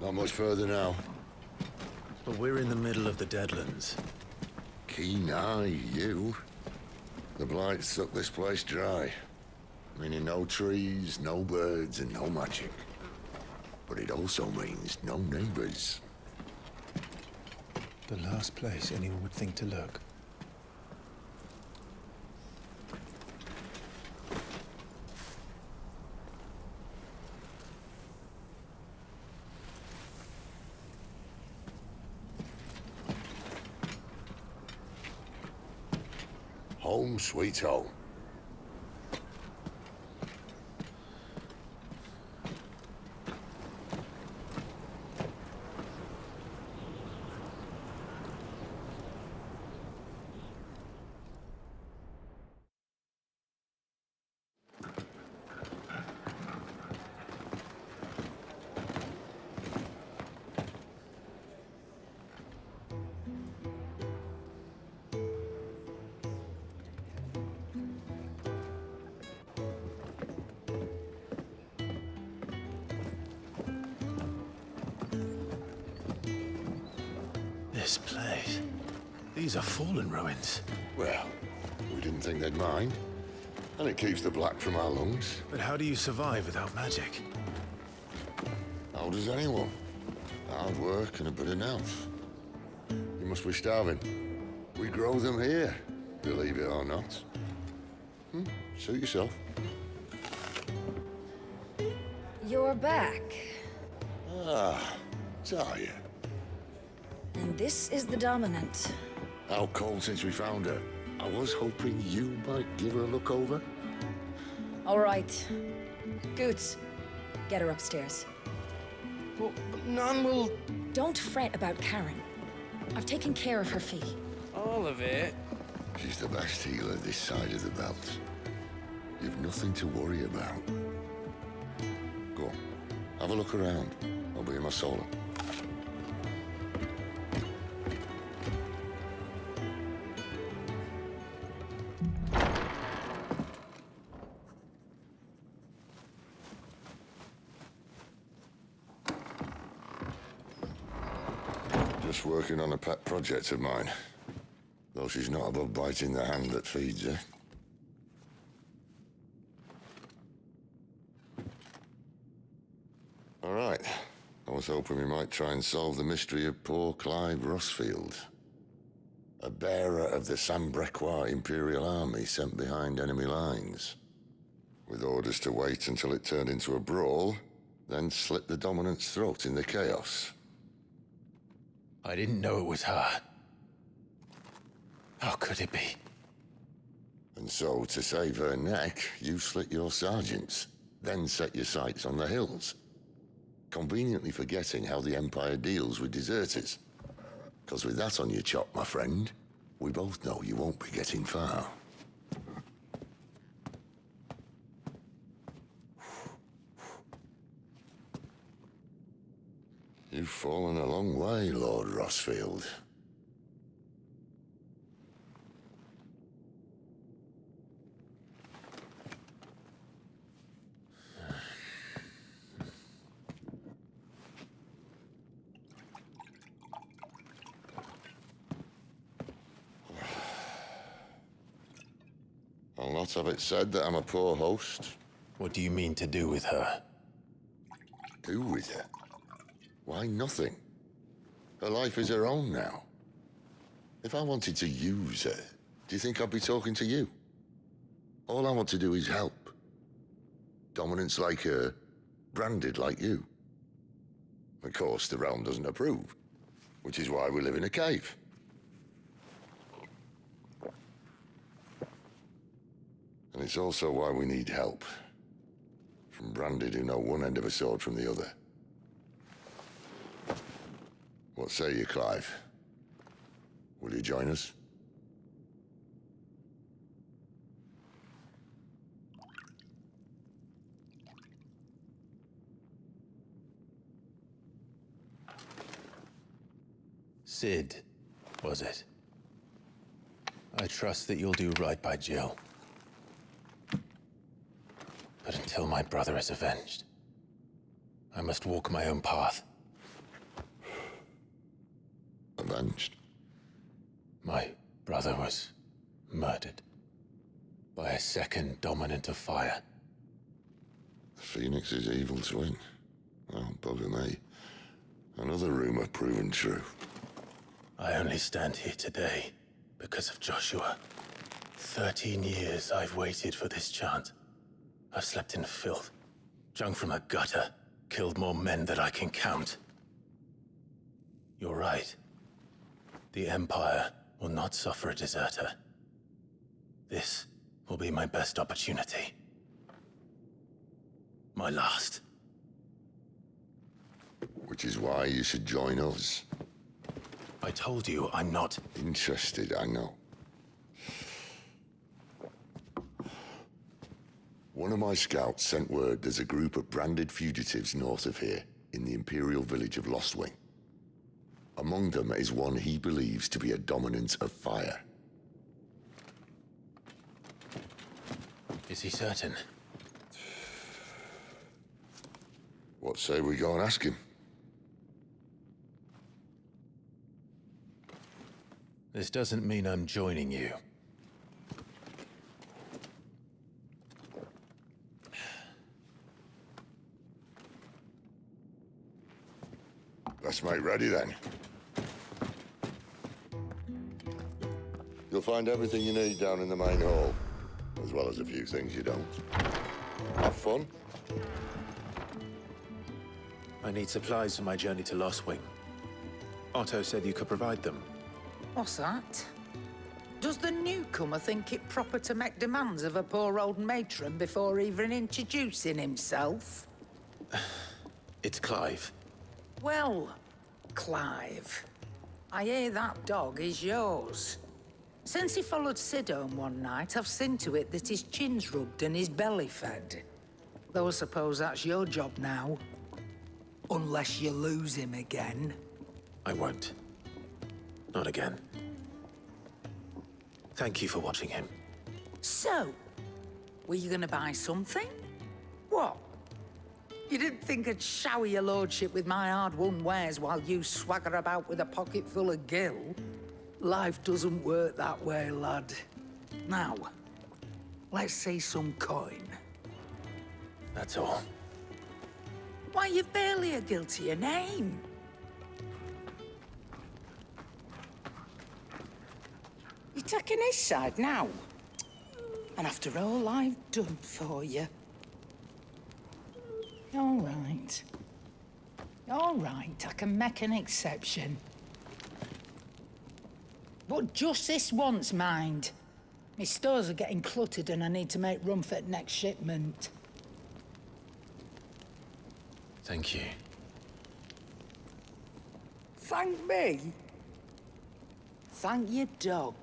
Not much further now. But we're in the middle of the Deadlands. Keen eye, you. The blight sucked this place dry. Meaning no trees, no birds, and no magic. But it also means no neighbors. The last place anyone would think to look. Home sweet home. This place. These are fallen ruins. Well, we didn't think they'd mind. And it keeps the black from our lungs. But how do you survive without magic? How does anyone? Hard work and a bit of nerve. You must be starving. We grow them here, believe it or not. Suit yourself. You're back. Ah, Talia. And this is the Dominant. Out cold since we found her. I was hoping you might give her a look over. All right. Goots, get her upstairs. Well, none will... Don't fret about Karen. I've taken care of her fee. All of it? She's the best healer this side of the belt. You've nothing to worry about. Go on, have a look around. I'll be in my solo. Just working on a pet project of mine. Though she's not above biting the hand that feeds her. All right. I was hoping we might try and solve the mystery of poor Clive Rossfield. A bearer of the Sambrequois Imperial Army sent behind enemy lines. With orders to wait until it turned into a brawl, then slit the Dominant's throat in the chaos. I didn't know it was her. How could it be? And so, to save her neck, you slit your sergeants, then set your sights on the hills. Conveniently forgetting how the Empire deals with deserters. Because with that on your chop, my friend, we both know you won't be getting far. You've fallen a long way, Lord Rossfield. I'll not have it said that I'm a poor host. What do you mean to do with her? Do with her? Why, nothing. Her life is her own now. If I wanted to use her, do you think I'd be talking to you? All I want to do is help. Dominants like her, branded like you. Of course, the realm doesn't approve, which is why we live in a cave. And it's also why we need help. From branded who know one end of a sword from the other. What say you, Clive? Will you join us? Sid, was it? I trust that you'll do right by Jill. But until my brother is avenged, I must walk my own path. avenged. My brother was murdered by a second dominant of fire. Phoenix's evil twin. Oh, bugger me. Another rumor proven true. I only stand here today because of Joshua. 13 years I've waited for this chance. I've slept in filth, drunk from a gutter, killed more men than I can count. You're right. The Empire will not suffer a deserter. This will be my best opportunity. My last. Which is why you should join us. I told you I'm not Interested, I know. One of my scouts sent word there's a group of branded fugitives north of here, in the Imperial village of Lostwing. Among them is one he believes to be a dominant of fire. Is he certain? What say we go and ask him? This doesn't mean I'm joining you. Let's make ready then. You'll find everything you need down in the main hall, as well as a few things you don't. Have fun. I need supplies for my journey to Lostwing. Otto said you could provide them. What's that? Does the newcomer think it proper to make demands of a poor old matron before even introducing himself? It's Clive. Well, Clive, I hear that dog is yours. Since he followed Sid home one night, I've seen to it that his chin's rubbed and his belly fed. Though I suppose that's your job now. Unless you lose him again. I won't. Not again. Thank you for watching him. So, were you gonna buy something? What? You didn't think I'd shower your lordship with my hard-won wares while you swagger about with a pocket full of gil? Life doesn't work that way, lad. Now, let's see some coin. That's all. Why, you've barely a gil to your name. You're taking his side now? And after all I've done for you. All right. All right, I can make an exception. But just this once, mind. My stores are getting cluttered and I need to make room for the next shipment. Thank you. Thank me? Thank your dog.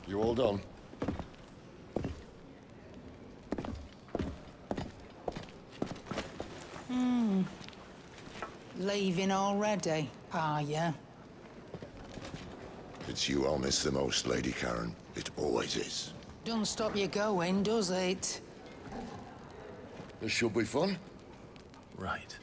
You all done? Leaving already, are ya? It's you I'll miss the most, Lady Karen. It always is. Don't stop you going, does it? This should be fun. Right.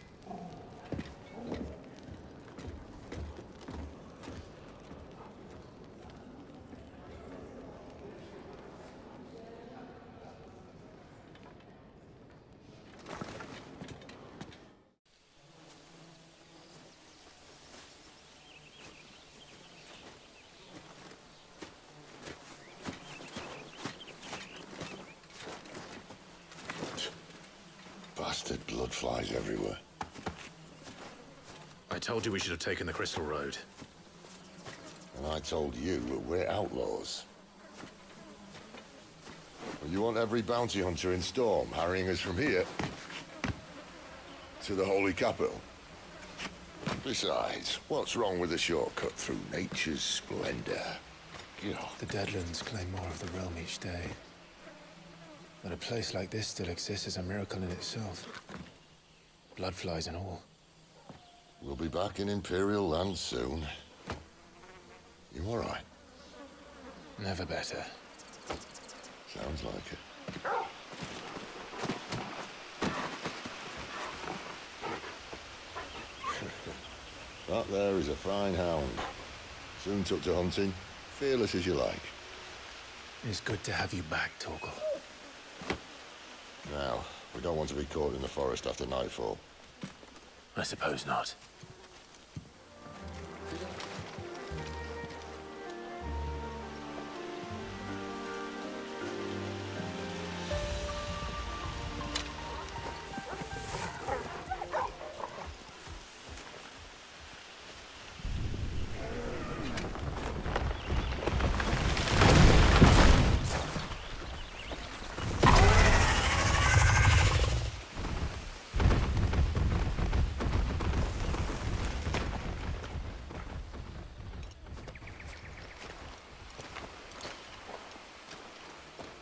Bastard blood flies everywhere. I told you we should have taken the Crystal Road. And I told you that we're outlaws. Well, you want every bounty hunter in Storm harrying us from here to the Holy Capitol? Besides, what's wrong with a shortcut through nature's splendor? God. The Deadlands claim more of the realm each day. That a place like this still exists is a miracle in itself. Bloodflies and all. We'll be back in Imperial land soon. You all right? Never better. Sounds like it. That there is a fine hound. Soon took to hunting. Fearless as you like. It's good to have you back, Torgal. Now, we don't want to be caught in the forest after nightfall. I suppose not.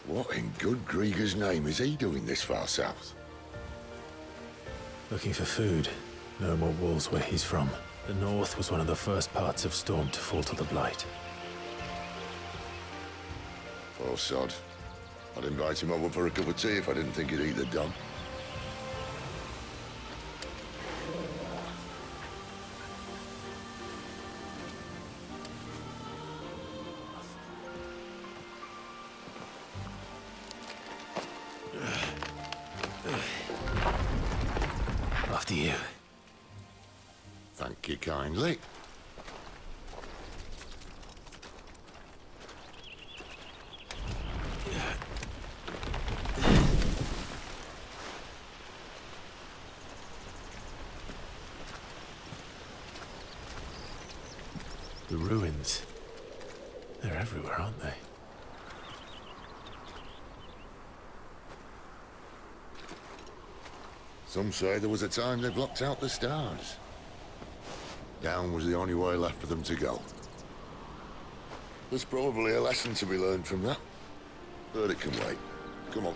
What in good Grieger's name is he doing this far south? Looking for food. No more wolves where he's from. The north was one of the first parts of Storm to fall to the Blight. Poor sod. I'd invite him over for a cup of tea if I didn't think he'd eat the dog. After you. Thank you kindly. The ruins. They're everywhere, aren't they? Some say there was a time they blocked out the stars. Down was the only way left for them to go. There's probably a lesson to be learned from that. But it can wait. Come on.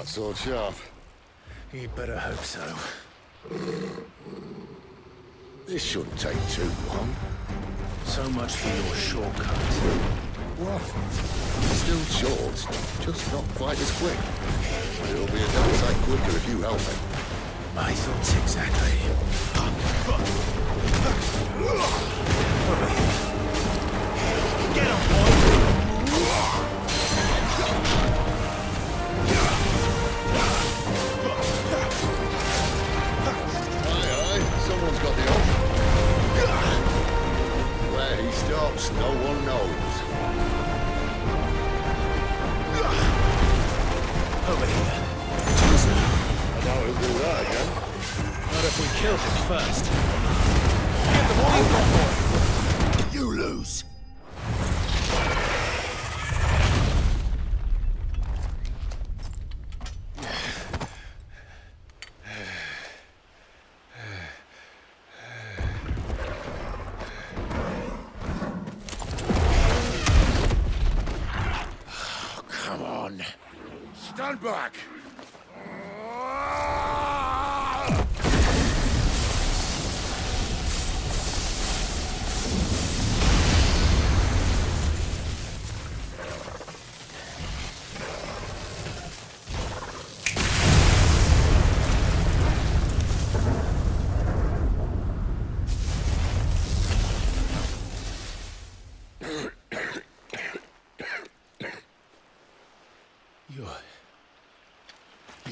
Sword sharp. You'd better hope so. This shouldn't take too long. So much for your shortcut. What? Still short, just not quite as quick. It'll be a damn sight quicker if you help me. My thoughts exactly. Get him, boy! Someone's got the off. Where he stops, no one knows. Over here. I doubt he'll do that again. Not if we kill him first. Get the ball, boy! You lose. Stand back!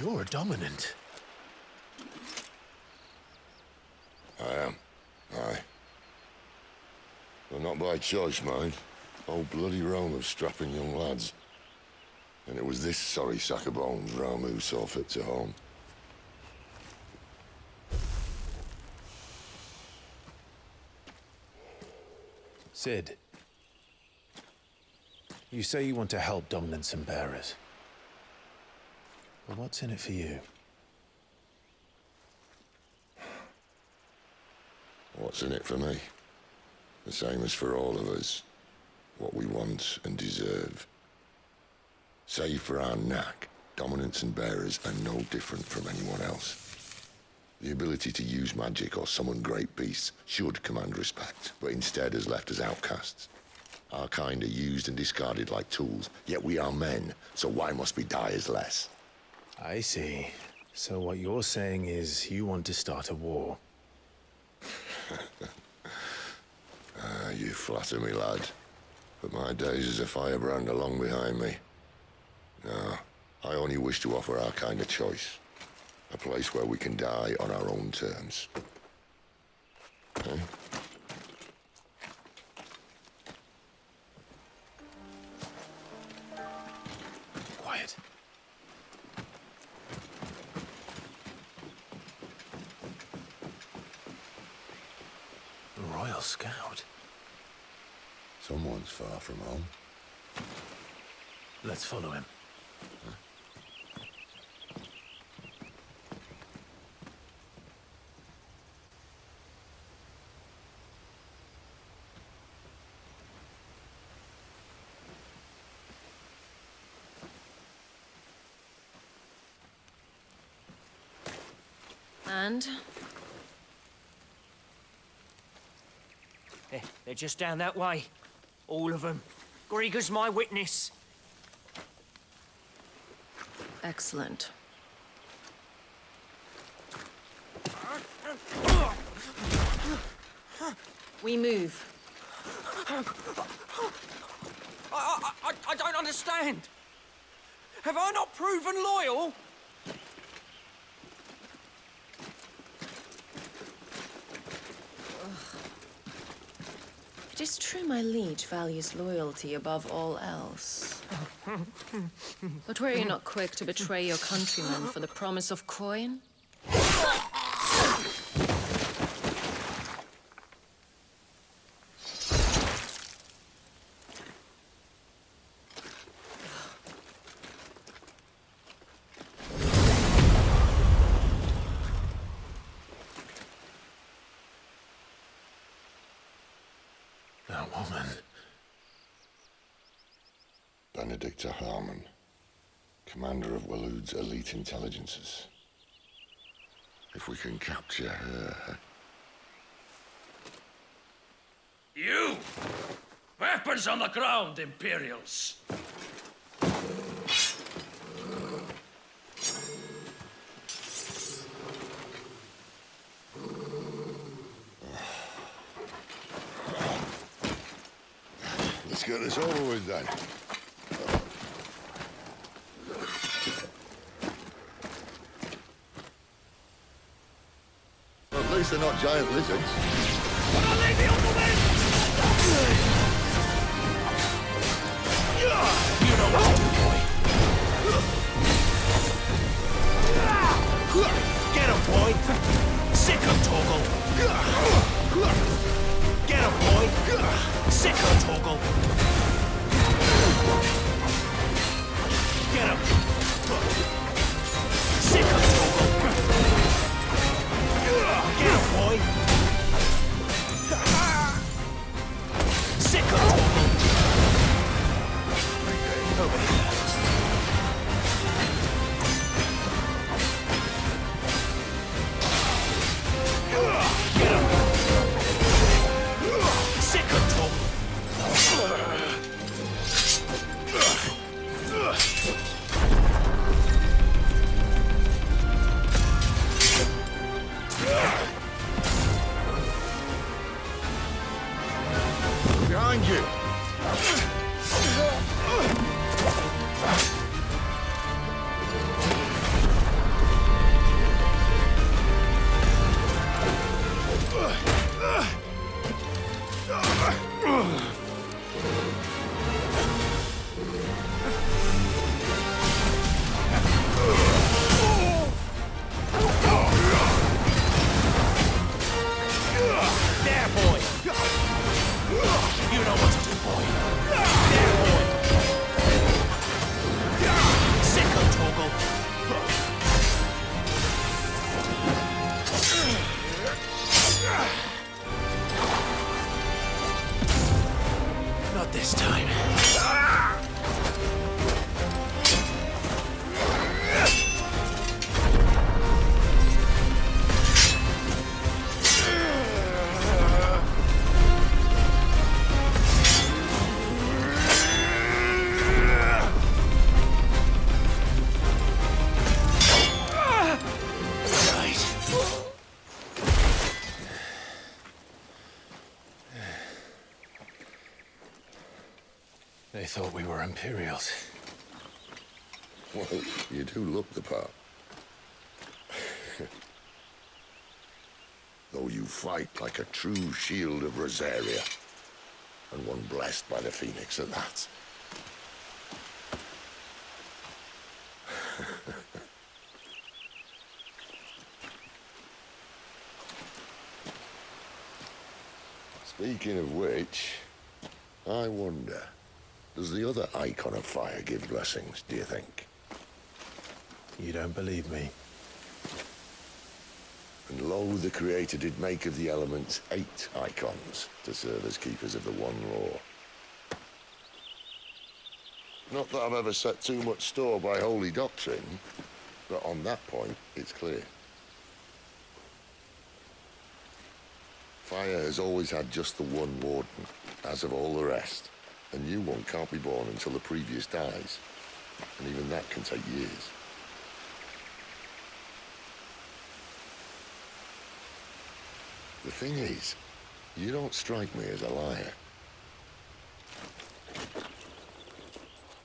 You're dominant. I am. Aye. But not by choice, mind. Whole bloody realm of strapping young lads. And it was this sorry sack of bones Ramu saw fit to home. Sid, you say you want to help dominants and bearers. But what's in it for you? What's in it for me? The same as for all of us. What we want and deserve. Save for our knack, dominants and bearers are no different from anyone else. The ability to use magic or summon great beasts should command respect, but instead has left us outcasts. Our kind are used and discarded like tools, yet we are men, so why must we die as less? I see. So what you're saying is you want to start a war. You flatter me, lad. But my days as a firebrand are long behind me. No, I only wish to offer our kind a choice. A place where we can die on our own terms. Huh? Quiet. A Royal Scout? Someone's far from home. Let's follow him. And? They're just down that way. All of them. Grieger's my witness. Excellent. We move. I don't understand. Have I not proven loyal? It is true my liege values loyalty above all else. But were you not quick to betray your countrymen for the promise of coin? That woman. Benedicta Harmon, commander of Waloed's elite intelligences. If we can capture her... You! Weapons on the ground, Imperials! Let's get this over with then. At least they're not giant lizards. You know what, boy? Get him, boy! Sick him, Torgal! Get him, boy! Sick him, Torgal! Get him! Sick him, Torgal! Get him, boy! Sick him, Torgal! Over here. Get him! Sick him, Torgal! Behind you! There, boy! You know what to do, boy. There, boy! Sicko, Torgal! Not this time. They thought we were Imperials. Well, you do look the part. Though you fight like a true shield of Rosaria. And one blessed by the Phoenix at that. Speaking of which, I wonder, does the other icon of fire give blessings, do you think? You don't believe me? And lo, the Creator did make of the elements 8 icons to serve as keepers of the one law. Not that I've ever set too much store by holy doctrine, but on that point, it's clear. Fire has always had just the one warden, as of all the rest. A new one can't be born until the previous dies, and even that can take years. The thing is, you don't strike me as a liar.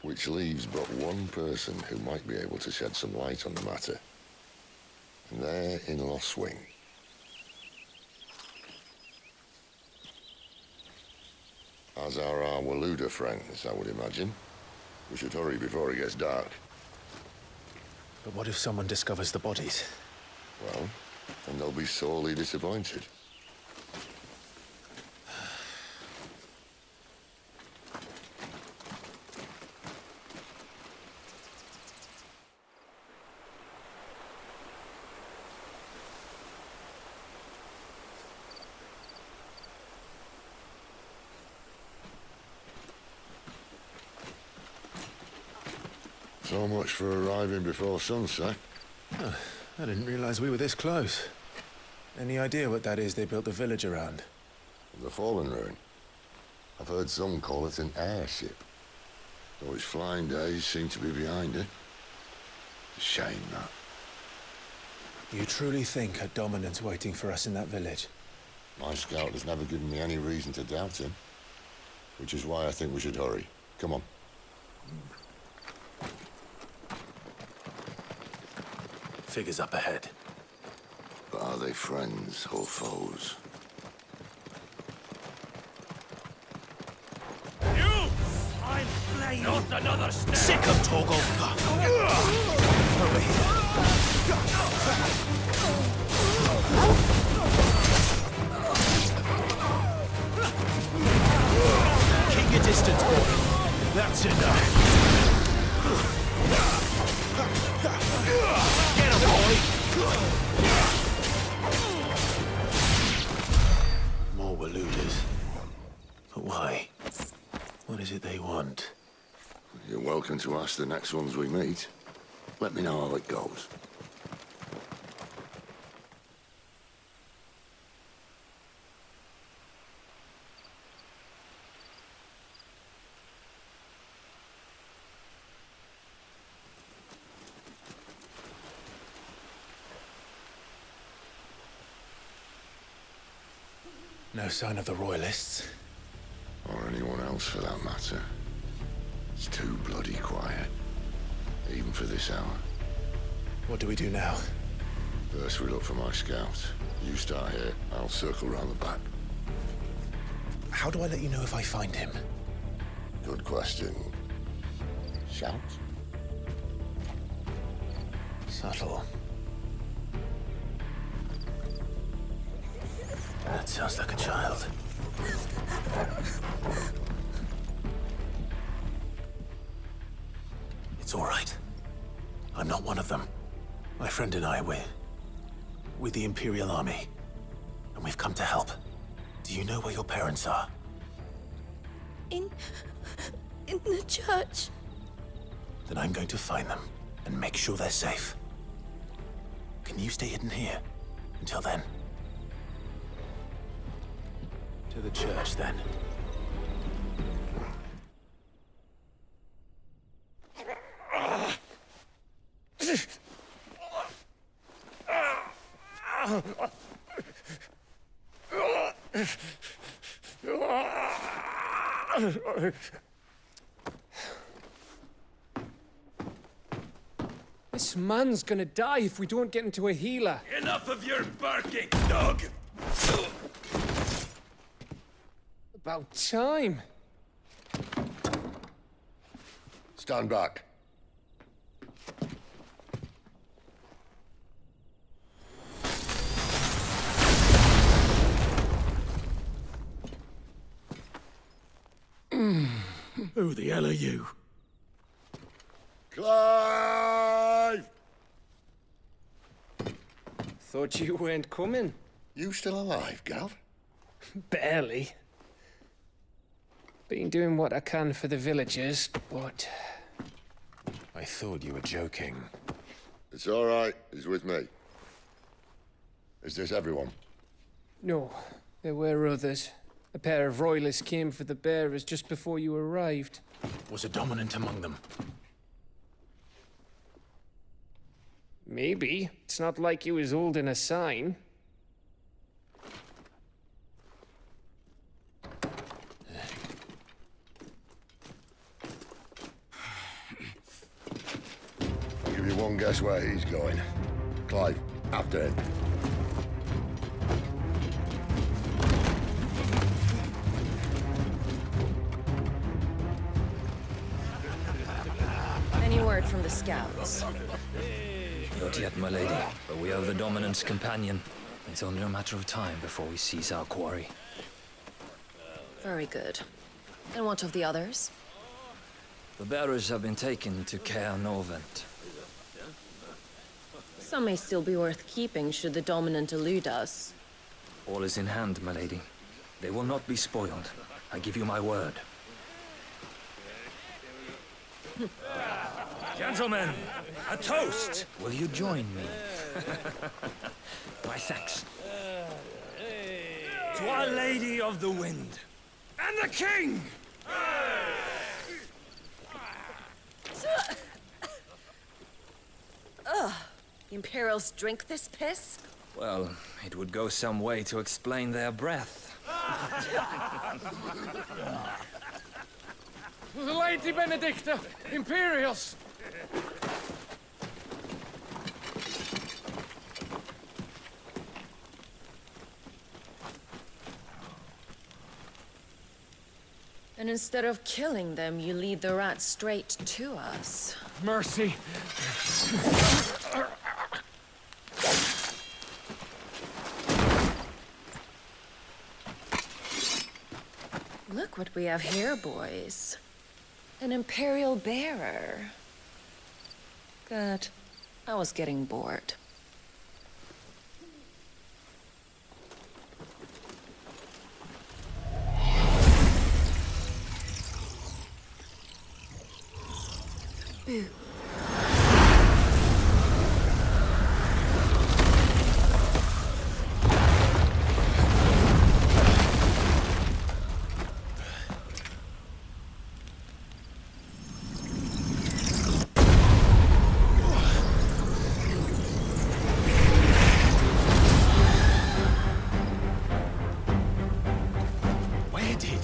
Which leaves but one person who might be able to shed some light on the matter. And they're in Lost Wing. As are our Waluda friends, I would imagine. We should hurry before it gets dark. But what if someone discovers the bodies? Well, then they'll be sorely disappointed. So much for arriving before sunset. Oh, I didn't realize we were this close. Any idea what that is they built the village around? The Fallen Ruin. I've heard some call it an airship. Though its flying days seem to be behind it. It's a shame, that. You truly think a dominant's waiting for us in that village? My scout has never given me any reason to doubt him. Which is why I think we should hurry. Come on. Figures up ahead. But are they friends or foes? You! I'm playing! Not another step! Sick of Torgal! Over here. Keep your distance, boy. That's enough. Get him, boy! More Waludas. But why? What is it they want? You're welcome to ask the next ones we meet. Let me know how it goes. No sign of the Royalists. Or anyone else for that matter. It's too bloody quiet. Even for this hour. What do we do now? First we look for my scout. You start here, I'll circle round the back. How do I let you know if I find him? Good question. Shout? Subtle. That sounds like a child. It's all right. I'm not one of them. My friend and I, we're with the Imperial Army. And we've come to help. Do you know where your parents are? In the church. Then I'm going to find them and make sure they're safe. Can you stay hidden here until then? To the church, then. This man's gonna die if we don't get into a healer. Enough of your barking, dog! About time. Stand back. Who the hell are you? Clive! Thought you weren't coming. You still alive, Gav? Barely. Been doing what I can for the villagers, but... I thought you were joking. It's all right. He's with me. Is this everyone? No, there were others. A pair of royalists came for the bearers just before you arrived. Was a dominant among them? Maybe. It's not like he was holding a sign. I'll give you one guess where he's going. Clive, after him. Any word from the scouts? Not yet, my lady, but we have the Dominant's companion. It's only a matter of time before we seize our quarry. Very good. And what of the others? The bearers have been taken to Caer Novent. Some may still be worth keeping should the Dominant elude us. All is in hand, my lady. They will not be spoiled. I give you my word. Gentlemen, a toast! Will you join me? My thanks. To Our Lady of the Wind. And the King! Ugh. The Imperials drink this piss? Well, it would go some way to explain their breath. The Lady Benedicta! Imperials! And instead of killing them, you lead the rats straight to us. Mercy! Look what we have here, boys. An Imperial bearer. Good. I was getting bored. Boo. Where did...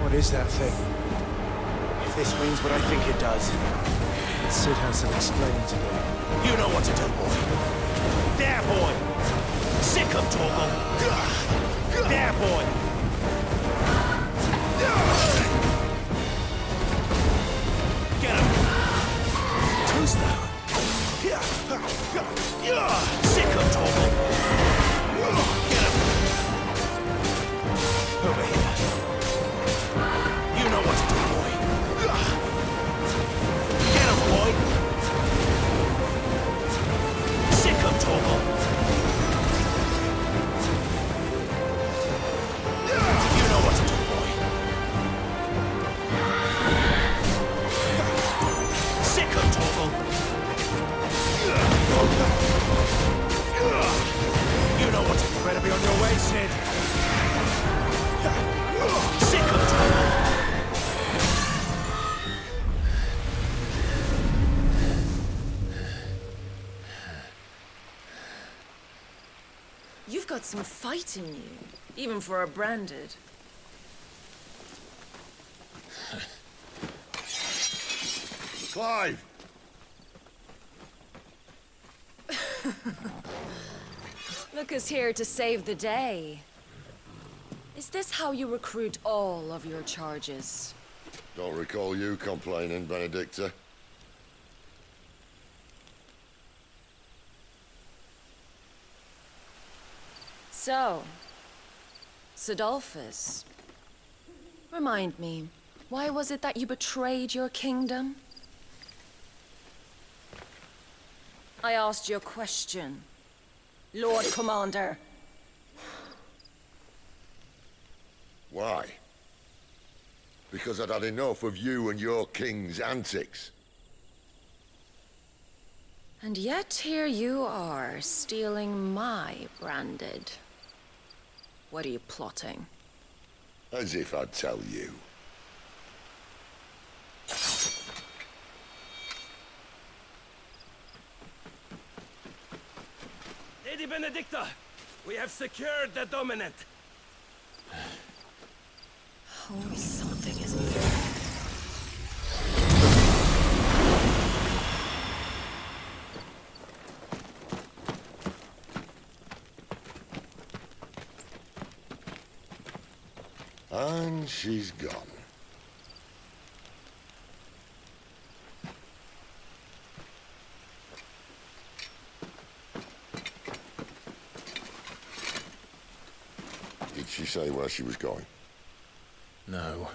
What is that thing? If this means what I think it does, Sid has some explaining to do. You know what to do, boy. There, boy! Sick of Torgal! There, boy! got some fight in you, even for a branded. Clive! Look who's here to save the day. Is this how you recruit all of your charges? Don't recall you complaining, Benedicta. So, Sidolphus, remind me, why was it that you betrayed your kingdom? I asked you a question, Lord Commander. Why? Because I'd had enough of you and your king's antics. And yet here you are, stealing my branded. What are you plotting? As if I'd tell you. Lady Benedicta, we have secured the dominant. Oh, something isn't there. And she's gone. Did she say where she was going? No.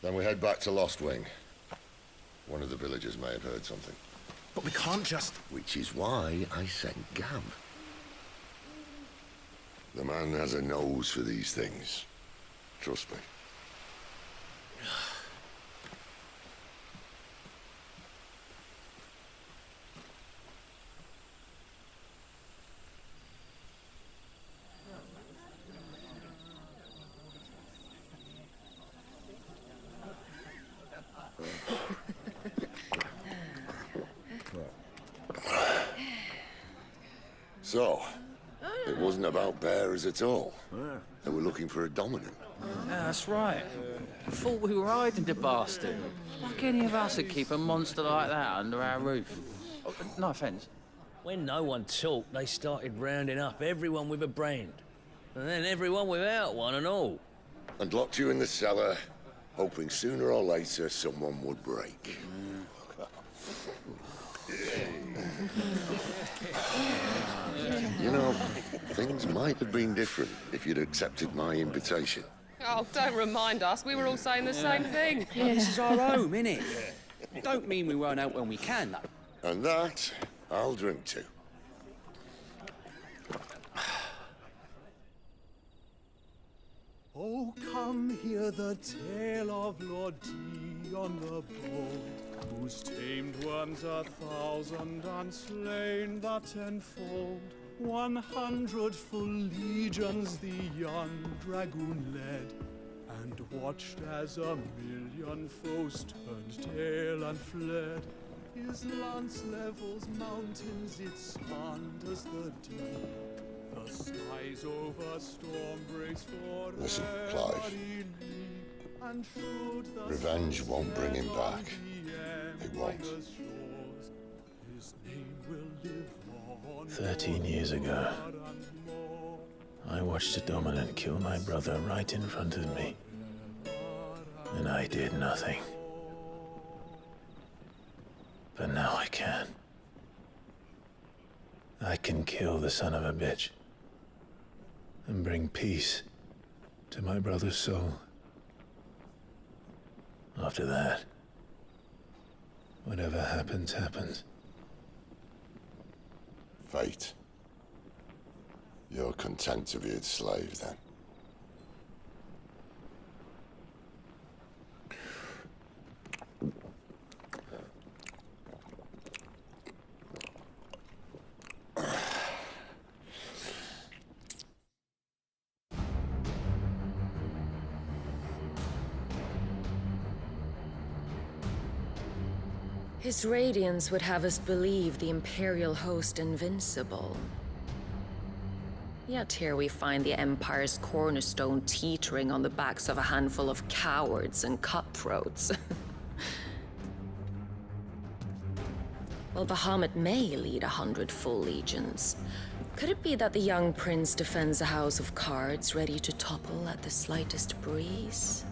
Then we head back to Lost Wing. One of the villagers may have heard something. But we can't just... Which is why I sent Gav. The man has a nose for these things. Trust me. So, it wasn't about bearers at all. They were looking for a dominant. Yeah, that's right. Thought we were hiding the bastard. Like any of us would keep a monster like that under our roof. Oh, no offence. When no one talked, they started rounding up everyone with a brand. And then everyone without one and all. And locked you in the cellar, hoping sooner or later someone would break. You know, things might have been different if you'd accepted my invitation. Oh, don't remind us. We were all saying the same thing. This is our home, innit? Don't mean we won't out when we can, though. And that, I'll drink to. Oh, come hear the tale of Lord Dion the Bold, whose tamed worms 1,000 and slain the tenfold. 100 full legions the young dragoon led, and watched as 1,000,000 foes turned tail and fled. His lance levels mountains, it slanders the deep. The skies over storm breaks for Listen, Clive. Revenge won't bring him back. It won't. 13 years ago, I watched a dominant kill my brother right in front of me. And I did nothing. But now I can. I can kill the son of a bitch. And bring peace to my brother's soul. After that, whatever happens, happens. Fate. You're content to be its slave, then? His radiance would have us believe the Imperial host invincible. Yet here we find the Empire's cornerstone teetering on the backs of a handful of cowards and cutthroats. Well, Bahamut may lead 100 full legions. Could it be that the young prince defends a house of cards ready to topple at the slightest breeze?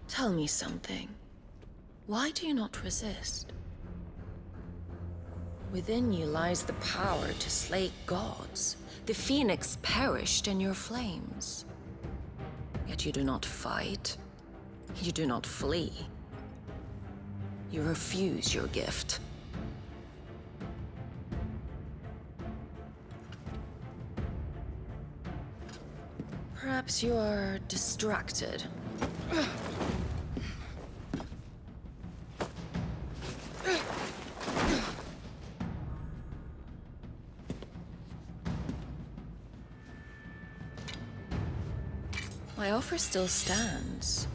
Tell me something. Why do you not resist? Within you lies the power to slay gods. The phoenix perished in your flames. Yet you do not fight. You do not flee. You refuse your gift. Perhaps you are distracted. My offer still stands.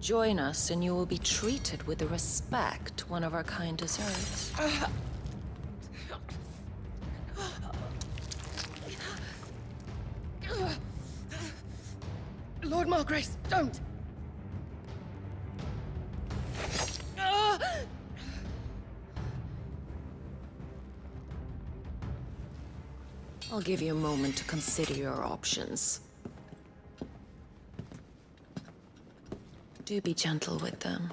Join us and you will be treated with the respect one of our kind deserves. Lord Margrace, don't! I'll give you a moment to consider your options. Do be gentle with them.